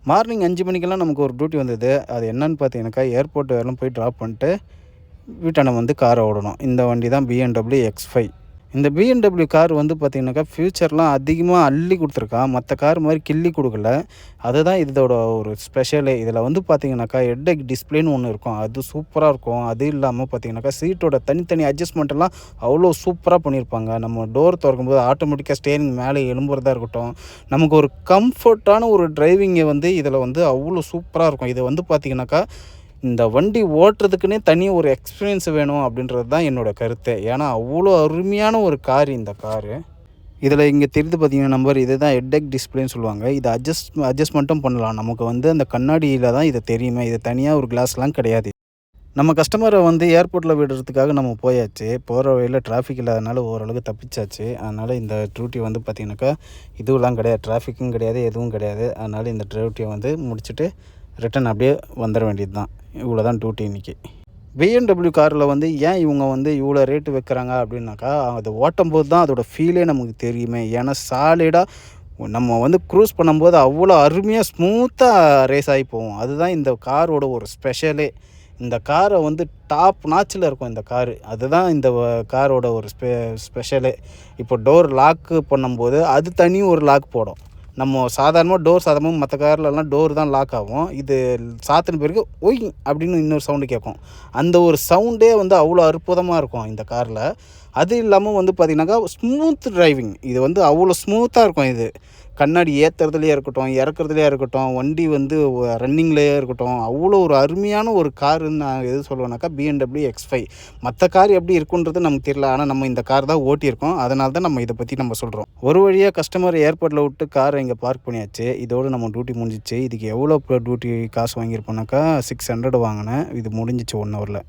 Morning 5 மணிக்கெல்லாம் நமக்கு ஒரு டியூட்டி வந்தது. அது என்னன்னு பார்த்தீங்கன்னாக்கா, ஏர்போர்ட் வரையிலும் போய் ட்ராப் பண்ணிட்டு வீட்டாண்ட வந்து காரை ஓடணும். இந்த வண்டி தான் BMW X5. இந்த BMW கார் வந்து பார்த்திங்கனாக்கா, ஃப்யூச்சர்லாம் அதிகமாக அள்ளி கொடுத்துருக்கான். மற்ற கார் மாதிரி கிள்ளி கொடுக்கல. அதுதான் இதோட ஒரு ஸ்பெஷலே. இதில் வந்து பார்த்திங்கனாக்கா, ஹெட் டிஸ்பிளேன்னு ஒன்று இருக்கும். அது சூப்பராக இருக்கும். அது இல்லாமல் பார்த்திங்கனாக்கா, சீட்டோட தனித்தனி அட்ஜஸ்ட்மெண்ட்டெல்லாம் அவ்வளோ சூப்பராக பண்ணியிருப்பாங்க. நம்ம டோர் திறக்கும்போது ஆட்டோமேட்டிக்காக ஸ்டேரிங் மேலே எழும்புறதா இருக்கட்டும், நமக்கு ஒரு கம்ஃபர்ட்டான ஒரு டிரைவிங்கை வந்து இதில் வந்து அவ்வளோ சூப்பராக இருக்கும். இது வந்து பார்த்திங்கனாக்கா, இந்த வண்டி ஓட்டுறதுக்குன்னே தனி ஒரு எக்ஸ்பீரியன்ஸ் வேணும் அப்படின்றது தான் என்னோடய கருத்து. ஏன்னா அவ்வளோ அருமையான ஒரு கார் இந்த காரு. இதில் இங்கே தெரிந்து பார்த்தீங்கன்னா நம்பர் இது தான் ஹெட் டிஸ்பிளேன்னு சொல்லுவாங்க. இதை அட்ஜஸ்ட்மெண்ட்டும் பண்ணலாம். நமக்கு வந்து அந்த கண்ணாடியில் தான் இது தெரியுமே. இது தனியாக ஒரு கிளாஸ்லாம் கிடையாது. நம்ம கஸ்டமரை வந்து ஏர்போர்ட்டில் விடுறதுக்காக நம்ம போயாச்சு. போகிற வழியில் டிராஃபிக் இல்லாதனால ஓரளவுக்கு தப்பிச்சாச்சு. அதனால் இந்த டியூட்டி வந்து பார்த்திங்கனாக்கா இதுவெல்லாம் கிடையாது. டிராஃபிக்கும் கிடையாது, எதுவும் கிடையாது. அதனால் இந்த டியூட்டியை வந்து முடிச்சுட்டு ரிட்டன் அப்படியே வந்துட வேண்டியது தான். இவ்வளோ தான் டியூட்டி இன்றைக்கி. BMW காரில் வந்து ஏன் இவங்க வந்து இவ்வளோ ரேட்டு வைக்கிறாங்க அப்படின்னாக்கா, அது ஓட்டும்போது தான் அதோடய ஃபீலே நமக்கு தெரியுமே. ஏன்னா சாலிடாக நம்ம வந்து க்ரூஸ் பண்ணும்போது அவ்வளோ அருமையாக ஸ்மூத்தாக ரேஸ் ஆகி போகும். அதுதான் இந்த காரோட ஒரு ஸ்பெஷலே. இந்த காரை வந்து டாப் நாச்சில் இருக்கும் இந்த காரு. அதுதான் இந்த காரோட ஒரு ஸ்பெஷலே. இப்போ டோர் லாக்கு பண்ணும்போது அது தனி ஒரு லாக் போடும். நம்ம சாதாரணமாக டோர் சாதாரணமாக மற்ற கார்லலாம் டோர் தான் லாக் ஆகும். இது சாத்தின பிறகு ஒய் அப்படின்னு இன்னொரு சவுண்டு கேட்கும். அந்த ஒரு சவுண்டே வந்து அவ்வளோ அற்புதமாக இருக்கும் இந்த காரில். அது இல்லாமல் வந்து பார்த்திங்கனாக்கா ஸ்மூத் டிரைவிங். இது வந்து அவ்வளோ ஸ்மூத்தாக இருக்கும் இது. கண்ணாடி ஏற்றுறதுலையே இருக்கட்டும், இறக்குறதுலையே இருக்கட்டும், வண்டி வந்து ரன்னிங்லேயே இருக்கட்டும், அவ்வளோ ஒரு அருமையான ஒரு காருன்னு நான் எது சொல்லுவேன்னாக்கா BMW X5. மற்ற கார் எப்படி இருக்குன்றது நமக்கு தெரியல. ஆனால் நம்ம இந்த கார் தான் ஓட்டியிருக்கோம். அதனால தான் நம்ம இதை பற்றி நம்ம சொல்கிறோம். ஒரு வழியாக கஸ்டமர் ஏர்போர்ட்டில் விட்டு காரை இங்கே பார்க் பண்ணியாச்சு. இதோடு நம்ம டியூட்டி முடிஞ்சிச்சு. இதுக்கு எவ்வளோ டியூட்டி காசு வாங்கியிருப்போம்னாக்கா 600 வாங்கினேன். இது முடிஞ்சிச்சு 1 ஹவரில்.